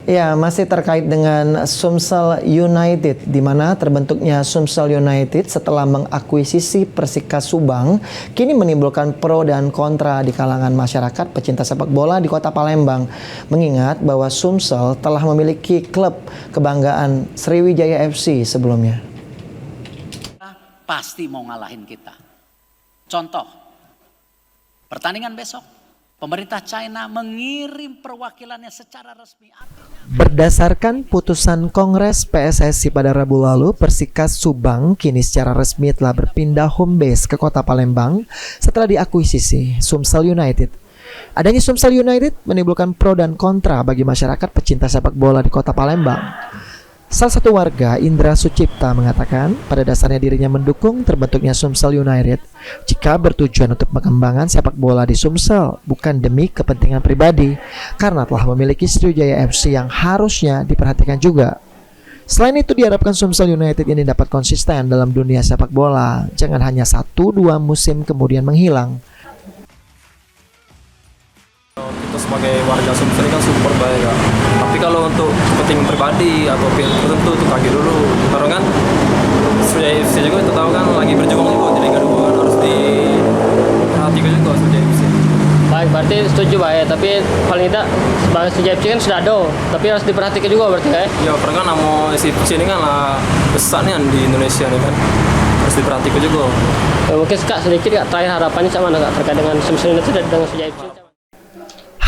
Ya, masih terkait dengan Sumsel United, di mana terbentuknya Sumsel United setelah mengakuisisi Persikas Subang, kini menimbulkan pro dan kontra di kalangan masyarakat pecinta sepak bola di Kota Palembang. Mengingat bahwa Sumsel telah memiliki klub kebanggaan Sriwijaya FC sebelumnya. Pasti mau ngalahin kita. Contoh, pertandingan besok, pemerintah China mengirim perwakilannya secara resmi. Berdasarkan putusan Kongres PSSI pada Rabu lalu, Persikas Subang kini secara resmi telah berpindah home base ke Kota Palembang setelah diakuisisi Sumsel United. Adanya Sumsel United menimbulkan pro dan kontra bagi masyarakat pecinta sepak bola di Kota Palembang. Salah satu warga, Indra Sucipta, mengatakan pada dasarnya dirinya mendukung terbentuknya Sumsel United jika bertujuan untuk pengembangan sepak bola di Sumsel, bukan demi kepentingan pribadi, karena telah memiliki Sriwijaya FC yang harusnya diperhatikan juga. Selain itu, diharapkan Sumsel United ini dapat konsisten dalam dunia sepak bola, jangan hanya 1-2 musim kemudian menghilang. Kita sebagai warga Sumsel ini kan support baik ya. Tapi kalau untuk kepentingan pribadi atau pihak tertentu itu kaget dulu. Karena kan Sriwijaya FC juga kita tahu kan lagi berjuang juga di Liga 2 kan, harus diperhatikan juga Sriwijaya FC. Baik, berarti setuju Pak ya. Tapi paling tidak sebagai Sriwijaya FC kan sudah ada, tapi harus diperhatikan juga berarti ya. Ya karena kan nama FC ini kan lah besar nih di Indonesia nih kan. Harus diperhatikan juga. Mungkin Kak sedikit Kak, terakhir harapannya sama Kak terkait dengan Sumsel United dan dengan Sriwijaya FC.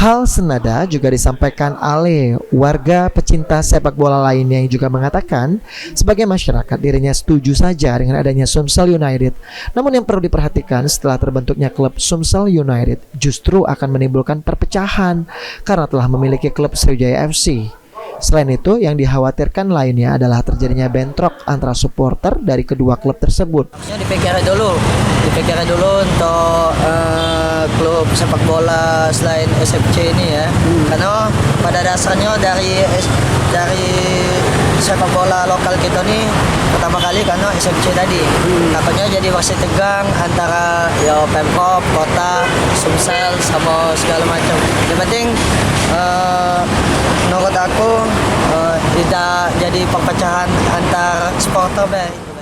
Hal senada juga disampaikan Ale, warga pecinta sepak bola lainnya yang juga mengatakan sebagai masyarakat dirinya setuju saja dengan adanya Sumsel United. Namun yang perlu diperhatikan setelah terbentuknya klub Sumsel United justru akan menimbulkan perpecahan karena telah memiliki klub Sriwijaya FC. Selain itu, yang dikhawatirkan lainnya adalah terjadinya bentrok antara supporter dari kedua klub tersebut. Dipikirkan dulu untuk klub sepak bola selain SFC ini ya, karena pada dasarnya dari sepak bola lokal kita nih pertama kali karena SFC tadi, takutnya jadi wasit tegang antara ya Pemkop, kota, Sumsel sama segala macam. Yang penting menurut aku tidak jadi perpecahan antar supporter baik.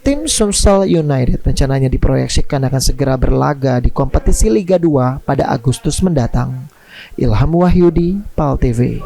Tim Sumsel United rencananya diproyeksikan akan segera berlaga di kompetisi Liga 2 pada Agustus mendatang. Ilham Wahyudi, PAL TV.